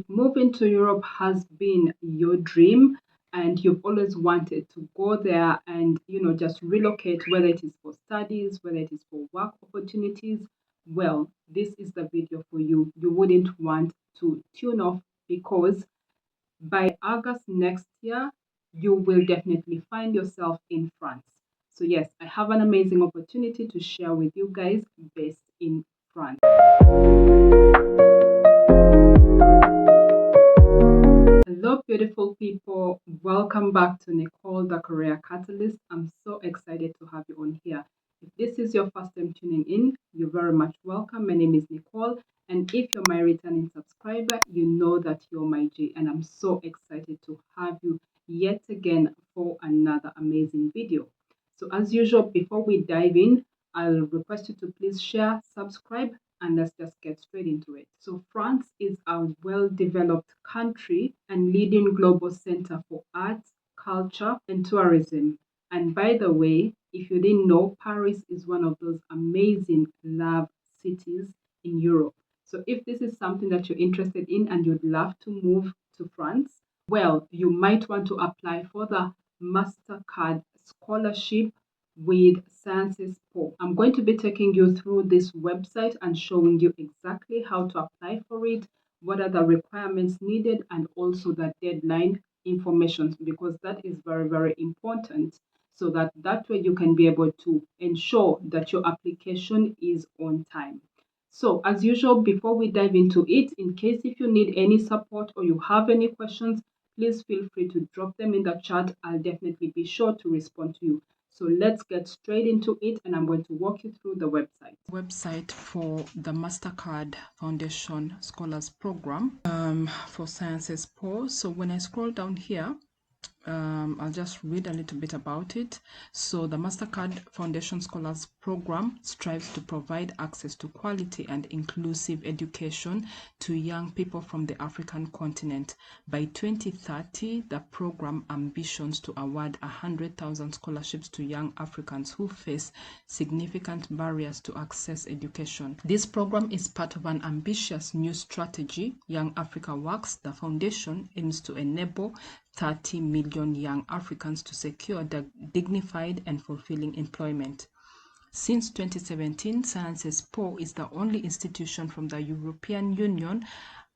Moving to Europe has been your dream and you've always wanted to go there and just relocate, whether it is for studies, whether it is for work opportunities, well, this is the video for you. You wouldn't want to tune off, because by August next year you will definitely find yourself in France. So yes, I have an amazing opportunity to share with you guys based in France. Hello, beautiful people. Welcome back to Nicole, the Career Catalyst. I'm so excited to have you on here. If this is your first time tuning in, you're very much welcome. My name is Nicole. And if you're my returning subscriber, you know that you're my G. And I'm so excited to have you yet again for another amazing video. So as usual, before we dive in, I'll request you to please share, subscribe, and let's just get straight into it. So France is a well-developed country and leading global center for arts, culture, and tourism. And by the way, if you didn't know, Paris is one of those amazing love cities in Europe. So if this is something that you're interested in and you'd love to move to France, well, you might want to apply for the Mastercard scholarship with Sciences Po. I'm going to be taking you through this website and showing you exactly how to apply for it, what are the requirements needed, and also the deadline information, because that is very, very important, so that way you can be able to ensure that your application is on time. So as usual, before we dive into it, in case if you need any support or you have any questions, please feel free to drop them in the chat. I'll definitely be sure to respond to you. So let's get straight into it, and I'm going to walk you through the website for the Mastercard Foundation Scholars Program for Sciences Po. So when I scroll down here, I'll just read a little bit about it. So the Mastercard Foundation Scholars Program strives to provide access to quality and inclusive education to young people from the African continent. By 2030, the program ambitions to award 100,000 scholarships to young Africans who face significant barriers to access education. This program is part of an ambitious new strategy, Young Africa Works. The foundation aims to enable 30 million young Africans to secure dignified and fulfilling employment. Since 2017, Sciences Po is the only institution from the European Union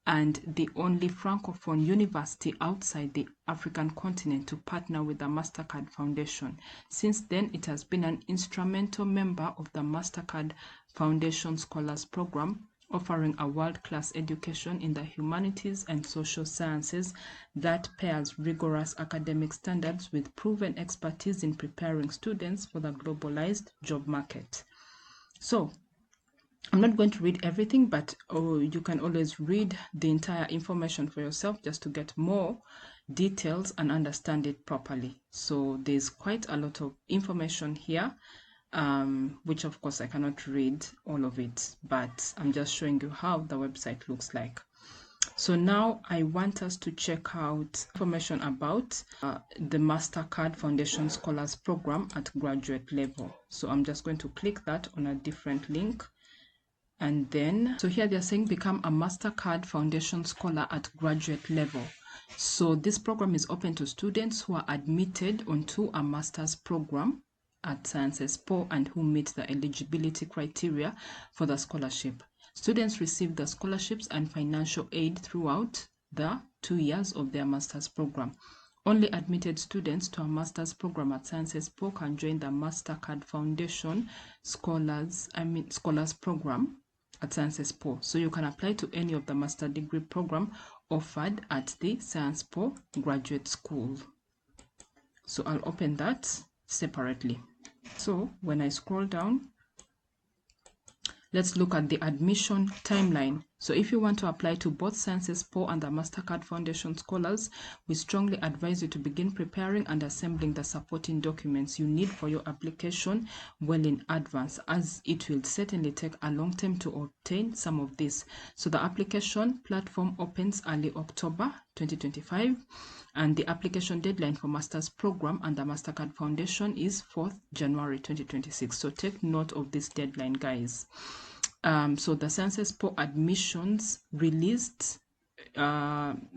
and the only Francophone university outside the African continent to partner with the Mastercard Foundation. Since then, it has been an instrumental member of the Mastercard Foundation Scholars Program, offering a world-class education in the humanities and social sciences that pairs rigorous academic standards with proven expertise in preparing students for the globalized job market. So, I'm not going to read everything, but you can always read the entire information for yourself just to get more details and understand it properly. So there's quite a lot of information here, which of course I cannot read all of it, but I'm just showing you how the website looks like. So now I want us to check out information about the Mastercard Foundation Scholars Program at graduate level. So I'm just going to click that on a different link. And then, so here they're saying become a Mastercard Foundation Scholar at graduate level. So this program is open to students who are admitted onto a master's program at Sciences Po and who meet the eligibility criteria for the scholarship. Students receive the scholarships and financial aid throughout the 2 years of their master's program. Only admitted students to a master's program at Sciences Po can join the Mastercard Foundation Scholars Program at Sciences Po. So you can apply to any of the master degree program offered at the Sciences Po Graduate School. So I'll open that separately. So when I scroll down, let's look at the admission timeline. So if you want to apply to both Sciences Po and the Mastercard Foundation Scholars, we strongly advise you to begin preparing and assembling the supporting documents you need for your application well in advance, as it will certainly take a long time to obtain some of this. So the application platform opens early October 2025, and the application deadline for Master's Program and the Mastercard Foundation is 4th January 2026. So take note of this deadline, guys. So the Sciences Po admissions released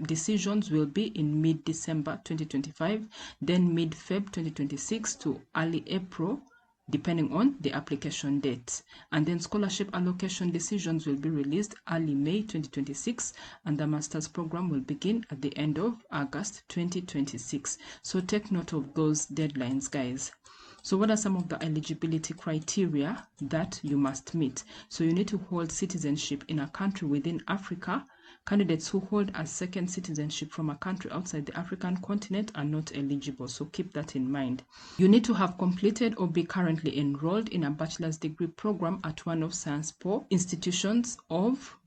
decisions will be in mid-December 2025, then mid-Feb 2026 to early April, depending on the application date. And then scholarship allocation decisions will be released early May 2026, and the master's program will begin at the end of August 2026. So take note of those deadlines, guys. So what are some of the eligibility criteria that you must meet? So you need to hold citizenship in a country within Africa. Candidates who hold a second citizenship from a country outside the African continent are not eligible, so keep that in mind. You need to have completed or be currently enrolled in a bachelor's degree program at one of Science Po institutions of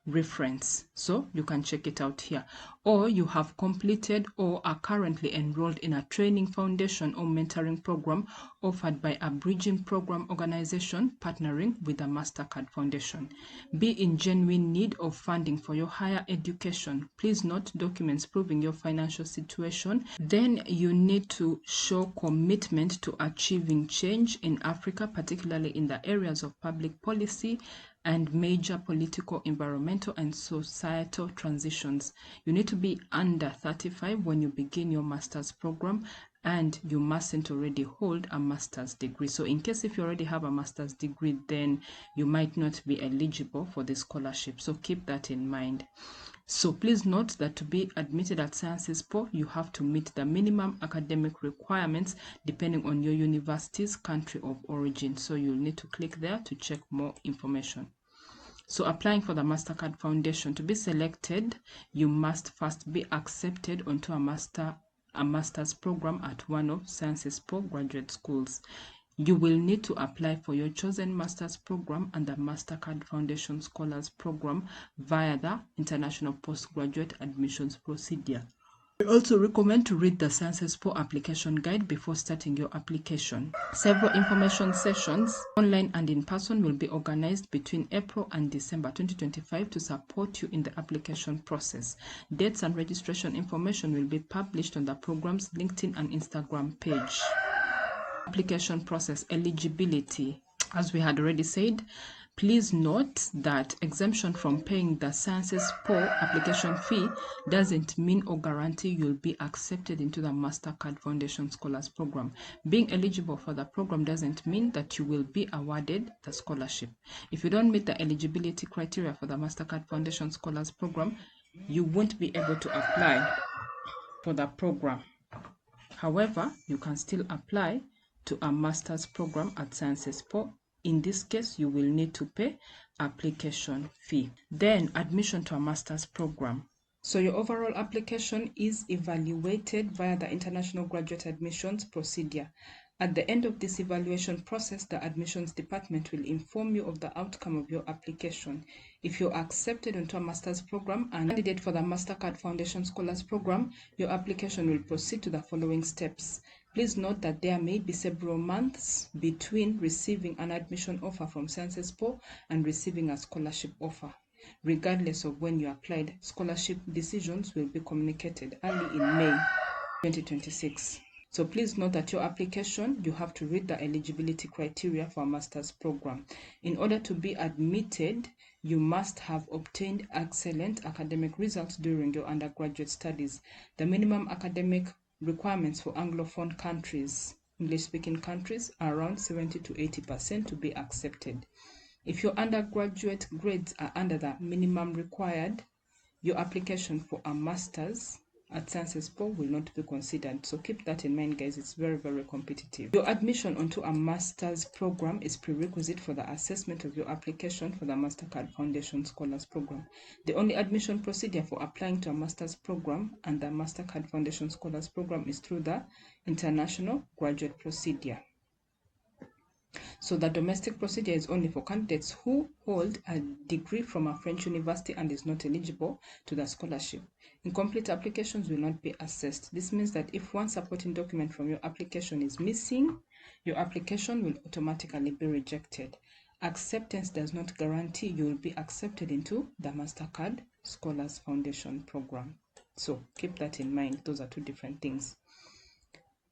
reference, so you can check it out here, or you have completed or are currently enrolled in a training, foundation or mentoring program offered by a bridging program organization partnering with the Mastercard Foundation. Be in genuine need of funding for your higher education. Please note documents proving your financial situation. Then you need to show commitment to achieving change in Africa, particularly in the areas of public policy and major political, environmental, and societal transitions. You need to be under 35 when you begin your master's program, and you mustn't already hold a master's degree. So in case if you already have a master's degree, then you might not be eligible for the scholarship. So keep that in mind. So please note that to be admitted at Sciences Po, you have to meet the minimum academic requirements depending on your university's country of origin. So you'll need to click there to check more information. So applying for the Mastercard Foundation, to be selected, you must first be accepted onto a master's program at one of Sciences Po graduate schools. You will need to apply for your chosen master's program and the Mastercard Foundation Scholars Program via the International Postgraduate Admissions Procedure. I also recommend to read the Sciences Po application guide before starting your application. Several information sessions, online and in person, will be organized between April and December 2025 to support you in the application process. Dates and registration information will be published on the program's LinkedIn and Instagram page. Application process. Eligibility. As we had already said, please note that exemption from paying the Sciences Po application fee doesn't mean or guarantee you'll be accepted into the Mastercard Foundation Scholars Program. Being eligible for the program doesn't mean that you will be awarded the scholarship. If you don't meet the eligibility criteria for the Mastercard Foundation Scholars Program, you won't be able to apply for the program. However, you can still apply to a master's program at Sciences Po. In this case, you will need to pay application fee. Then admission to a master's program. So your overall application is evaluated via the International Graduate Admissions Procedure. At the end of this evaluation process, the admissions department will inform you of the outcome of your application. If you're accepted into a master's program and candidate for the Mastercard Foundation Scholars Program, your application will proceed to the following steps. Please note that there may be several months between receiving an admission offer from Sciences Po and receiving a scholarship offer. Regardless of when you applied, scholarship decisions will be communicated early in May 2026. So please note that your application, you have to read the eligibility criteria for a master's program. In order to be admitted, you must have obtained excellent academic results during your undergraduate studies. The minimum academic requirements for Anglophone countries, English-speaking countries, are around 70 to 80% to be accepted. If your undergraduate grades are under the minimum required, your application for a master's at Sciences Po will not be considered. So keep that in mind, guys. It's very, very competitive. Your admission onto a master's program is prerequisite for the assessment of your application for the Mastercard Foundation Scholars Program. The only admission procedure for applying to a master's program and the Mastercard Foundation Scholars Program is through the International Graduate Procedure. So the domestic procedure is only for candidates who hold a degree from a French university and is not eligible to the scholarship. Incomplete applications will not be assessed. This means that if one supporting document from your application is missing, your application will automatically be rejected. Acceptance does not guarantee you will be accepted into the Mastercard Scholars Foundation Program. So keep that in mind. Those are two different things.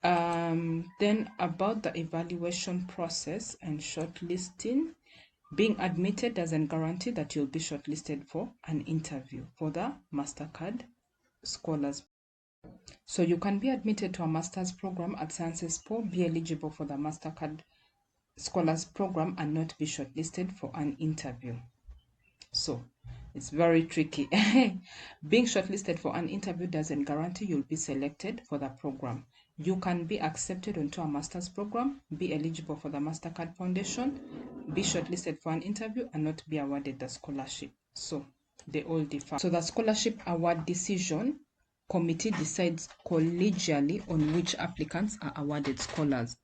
Then about the evaluation process and shortlisting, Being admitted doesn't guarantee that you'll be shortlisted for an interview for the Mastercard Scholars. So you can be admitted to a master's program at Sciences Po, be eligible for the Mastercard Scholars Program, and not be shortlisted for an interview. So it's very tricky. Being shortlisted for an interview doesn't guarantee you'll be selected for the program. You can be accepted onto a master's program, be eligible for the Mastercard Foundation, be shortlisted for an interview, and not be awarded the scholarship. So they all differ. So the scholarship award decision committee decides collegially on which applicants are awarded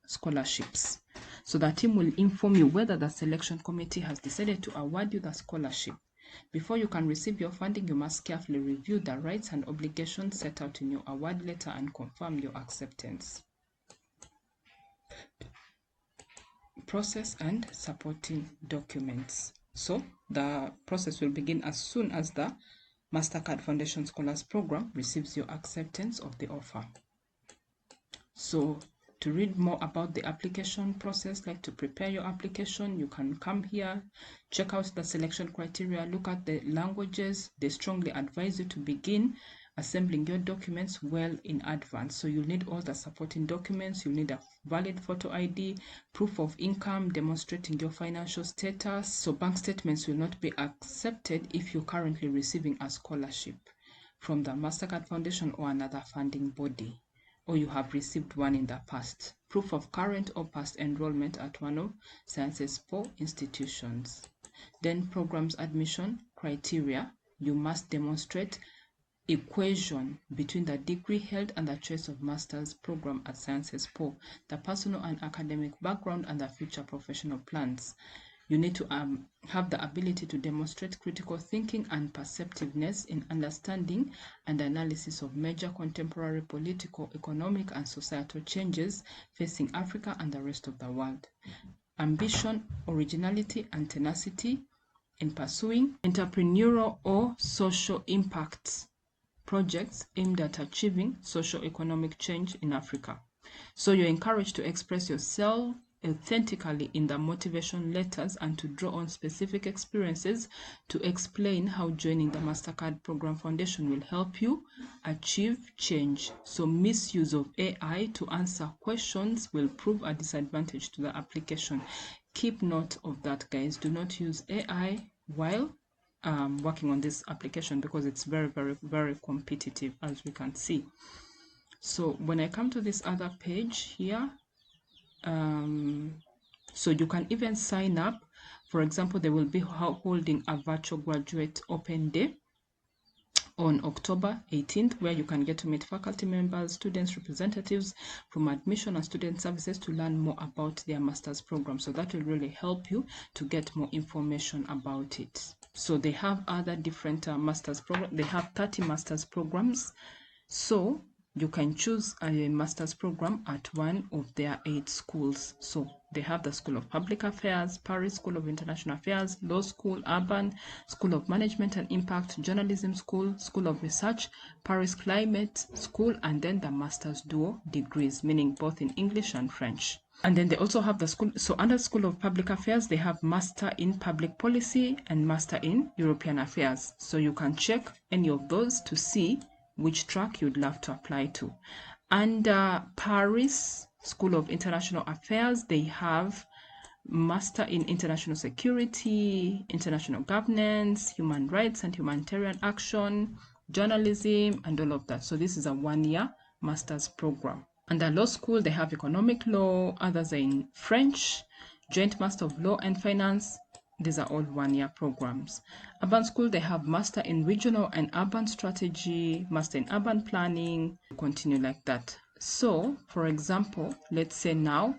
scholarships. So the team will inform you whether the selection committee has decided to award you the scholarship. Before you can receive your funding, you must carefully review the rights and obligations set out in your award letter and confirm your acceptance. Process and supporting documents. So the process will begin as soon as the Mastercard Foundation Scholars Program receives your acceptance of the offer. So to read more about the application process, like to prepare your application, you can come here, check out the selection criteria, look at the languages. They strongly advise you to begin assembling your documents well in advance. So you'll need all the supporting documents. You'll need a valid photo ID, proof of income demonstrating your financial status. So bank statements will not be accepted if you're currently receiving a scholarship from the Mastercard Foundation or another funding body, or you have received one in the past. Proof of current or past enrollment at one of Sciences Po institutions. Then programs admission criteria. You must demonstrate equation between the degree held and the choice of master's program at Sciences Po, the personal and academic background, and the future professional plans. You need to have the ability to demonstrate critical thinking and perceptiveness in understanding and analysis of major contemporary political, economic, and societal changes facing Africa and the rest of the world. Ambition, originality, and tenacity in pursuing entrepreneurial or social impacts projects aimed at achieving socio-economic change in Africa. So you're encouraged to express yourself authentically in the motivation letters and to draw on specific experiences to explain how joining the Mastercard Program Foundation will help you achieve change. So misuse of AI to answer questions will prove a disadvantage to the application. Keep note of that, guys. Do not use AI while working on this application because it's very, very, very competitive, as we can see. So when I come to this other page here, so you can even sign up. For example, they will be holding a virtual graduate open day on October 18th, where you can get to meet faculty members, students, representatives from admission and student services to learn more about their master's program. So that will really help you to get more information about it. So they have other different master's programs. They have 30 master's programs. So you can choose a master's program at one of their 8 schools. So they have the School of Public Affairs, Paris School of International Affairs, Law School, Urban, School of Management and Impact, Journalism School, School of Research, Paris Climate School, and then the master's dual degrees, meaning both in English and French. And then they also have the school, so under School of Public Affairs, they have Master in Public Policy and Master in European Affairs. So you can check any of those to see which track you'd love to apply to. And Paris School of International Affairs, they have Master in International Security, International Governance, Human Rights and Humanitarian Action, Journalism, and all of that. So this is a one-year master's program. And the law school, they have Economic Law, others are in French, Joint Master of Law and Finance. These are all one-year programs. Urban School, they have Master in Regional and Urban Strategy, Master in Urban Planning, continue like that. So, for example, let's say now,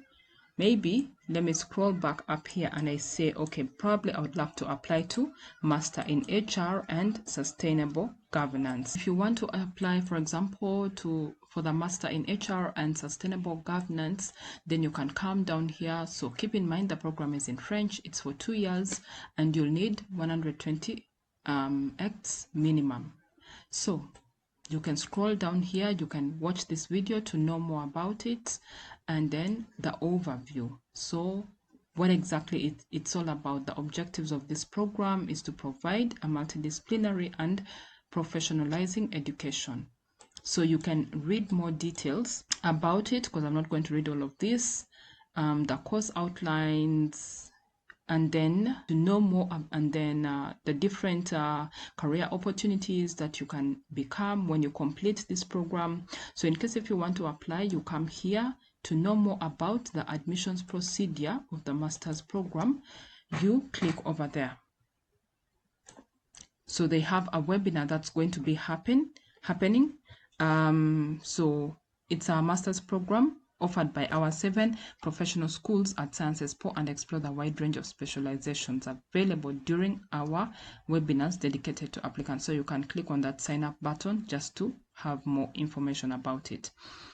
maybe let me scroll back up here and I say, okay, probably I would love to apply to Master in HR and Sustainable Governance. If you want to apply, for example, for the Master in HR and Sustainable Governance, then you can come down here. So keep in mind the program is in French, it's for 2 years, and you'll need 120 acts minimum. So you can scroll down here, you can watch this video to know more about it, and then the overview. So what exactly it's all about. The objectives of this program is to provide a multidisciplinary and professionalizing education. So you can read more details about it, because I'm not going to read all of this, the course outlines, and then to know more, and then the different career opportunities that you can become when you complete this program. So in case if you want to apply, you come here. To know more about the admissions procedure of the master's program, you click over there. So they have a webinar that's going to be happening. So it's a master's program offered by our 7 professional schools at Science Expo, and explore the wide range of specializations available during our webinars dedicated to applicants. So you can click on that sign up button just to have more information about it.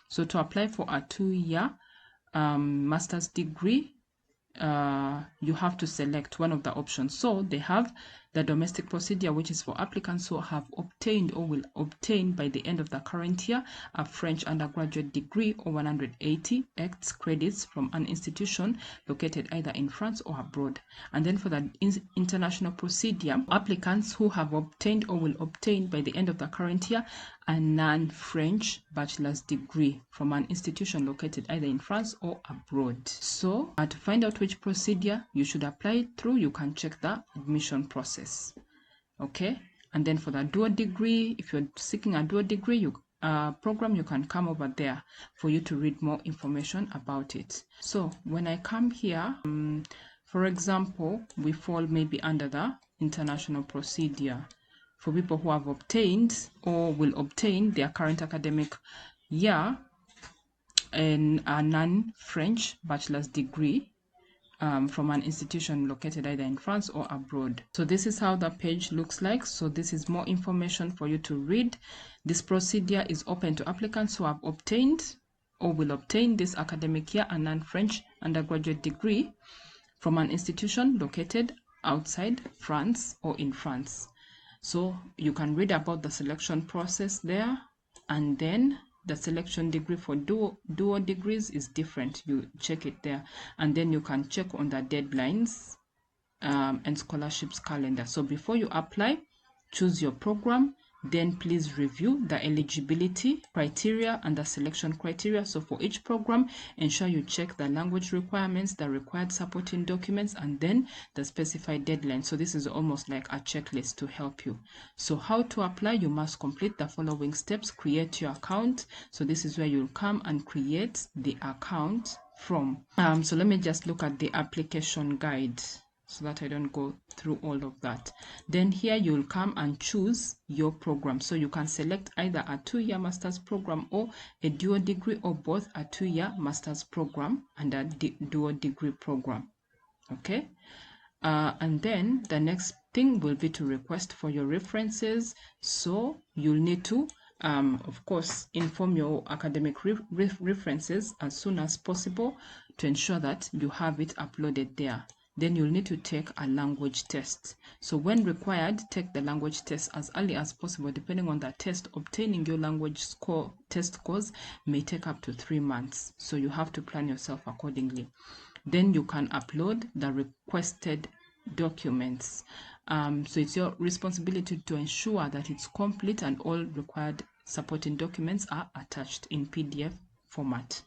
So to apply for a 2-year master's degree, you have to select one of the options. So they have the domestic procedure, which is for applicants who have obtained or will obtain by the end of the current year a French undergraduate degree or 180 X credits from an institution located either in France or abroad. And then for the international procedure, applicants who have obtained or will obtain by the end of the current year a non-French bachelor's degree from an institution located either in France or abroad. So to find out which procedure you should apply through, you can check the admission process. Okay, and then for the dual degree, if you're seeking a dual degree program, you can come over there for you to read more information about it. So when I come here, for example, we fall maybe under the international procedure for people who have obtained or will obtain their current academic year in a non-French bachelor's degree from an institution located either in France or abroad. So this is how the page looks like. So this is more information for you to read. This procedure is open to applicants who have obtained or will obtain this academic year a non-French undergraduate degree from an institution located outside France or in France. So you can read about the selection process there, and then the selection degree for dual degrees is different. You check it there, and then you can check on the deadlines and scholarships calendar. So before you apply, choose your program, then please review the eligibility criteria and the selection criteria. So for each program, ensure you check the language requirements, the required supporting documents, and then the specified deadline. So this is almost like a checklist to help you. So how to apply? You must complete the following steps. Create your account. So this is where you'll come and create the account from. So let me just look at the application guide, so that I don't go through all of that. Then here you'll come and choose your program. So you can select either a 2-year master's program or a dual degree, or both a 2-year master's program and a dual degree program. Okay. And then the next thing will be to request for your references. So you'll need to of course inform your academic references as soon as possible to ensure that you have it uploaded there. Then you'll need to take a language test. So when required, take the language test as early as possible. Depending on the test, obtaining your language test scores may take up to 3 months. So you have to plan yourself accordingly. Then you can upload the requested documents. So it's your responsibility to ensure that it's complete and all required supporting documents are attached in PDF format.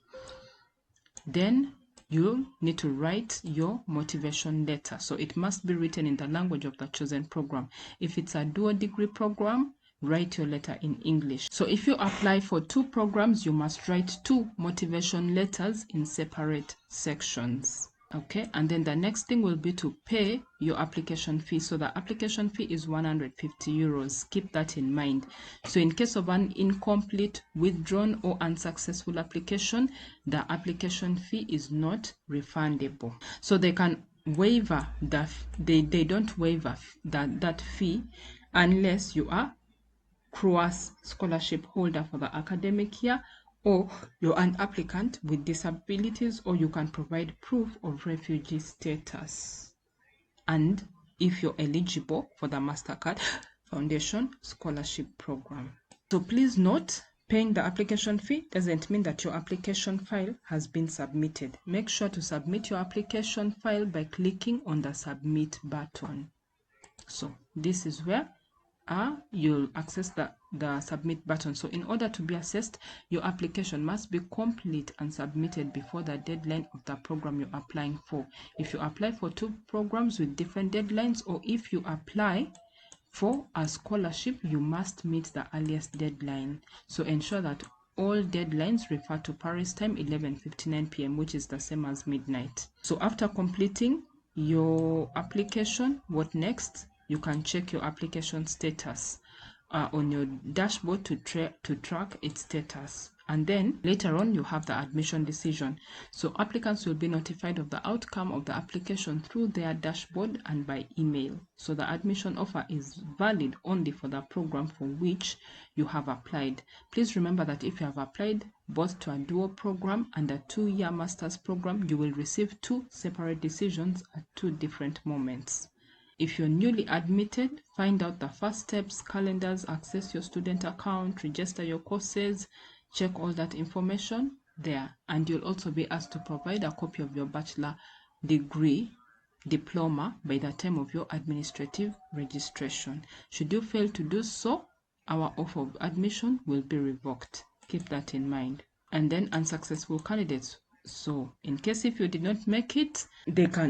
Then you need to write your motivation letter. So it must be written in the language of the chosen program. If it's a dual degree program, write your letter in English. So if you apply for 2 programs, you must write 2 motivation letters in separate sections. Okay, and then the next thing will be to pay your application fee. So the application fee is 150 euros. Keep that in mind. So in case of an incomplete, withdrawn, or unsuccessful application, the application fee is not refundable. So they can waiver that. They don't waiver that fee unless you are CROAS scholarship holder for the academic year, or you're an applicant with disabilities, or you can provide proof of refugee status, and if you're eligible for the Mastercard Foundation Scholarship Program. So please note, Paying the application fee doesn't mean that your application file has been submitted. Make sure to submit your application file by clicking on the submit button. So this is where you'll access the submit button. So in order to be assessed, your application must be complete and submitted before the deadline of the program you're applying for. If you apply for 2 programs with different deadlines, or if you apply for a scholarship, you must meet the earliest deadline. So ensure that all deadlines refer to Paris time 11:59 p.m., which is the same as midnight. So after completing your application, what next? You can check your application status on your dashboard to track its status. And then later on, you have the admission decision. So applicants will be notified of the outcome of the application through their dashboard and by email. So the admission offer is valid only for the program for which you have applied. Please remember that if you have applied both to a dual program and a 2-year master's program, you will receive 2 separate decisions at 2 different moments. If you're newly admitted, find out the first steps, calendars, access your student account, register your courses, check all that information there. And you'll also be asked to provide a copy of your bachelor degree, diploma by the time of your administrative registration. Should you fail to do so, our offer of admission will be revoked. Keep that in mind. And then unsuccessful candidates. So in case if you did not make it, there are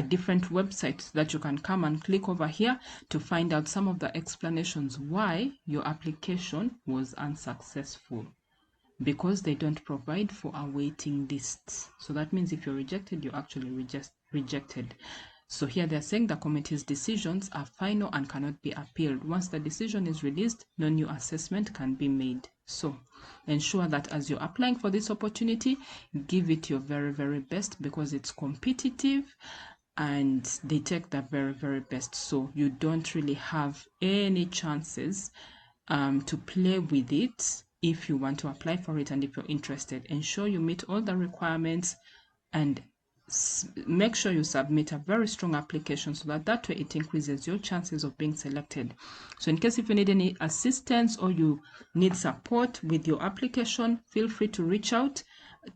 different websites that you can come and click over here to find out some of the explanations why your application was unsuccessful, because they don't provide for a waiting list. So that means if you're rejected, you're actually rejected. So here they're saying the committee's decisions are final and cannot be appealed. Once the decision is released, no new assessment can be made. So ensure that as you're applying for this opportunity, give it your very, very best, because it's competitive and they take the very, very best. So you don't really have any chances to play with it if you want to apply for it and if you're interested. Ensure you meet all the requirements and make sure you submit a very strong application, so that way it increases your chances of being selected. So in case if you need any assistance or you need support with your application, feel free to reach out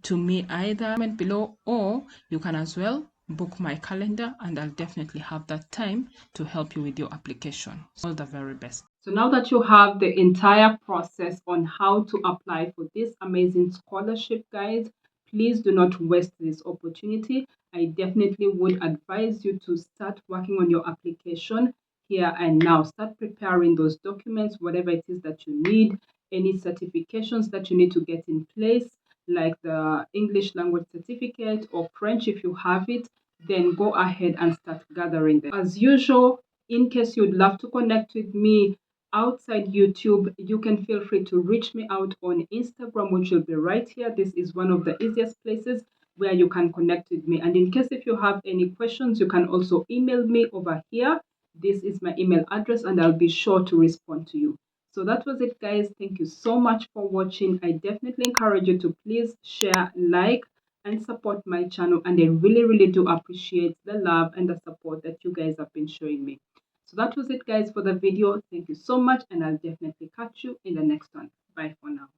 to me either comment below, or you can as well book my calendar and I'll definitely have that time to help you with your application. All the very best. So now that you have the entire process on how to apply for this amazing scholarship, guys, please do not waste this opportunity. I definitely would advise you to start working on your application here and now. Start preparing those documents, whatever it is that you need, any certifications that you need to get in place, like the English language certificate or French if you have it, then go ahead and start gathering them. As usual, in case you'd love to connect with me outside YouTube, you can feel free to reach me out on Instagram, which will be right here. This is one of the easiest places where you can connect with me. And in case if you have any questions, you can also email me over here. This is my email address and I'll be sure to respond to you. So that was it, guys. Thank you so much for watching. I definitely encourage you to please share, like, and support my channel. And I really, really do appreciate the love and the support that you guys have been showing me. So that was it, guys, for the video. Thank you so much, and I'll definitely catch you in the next one. Bye for now.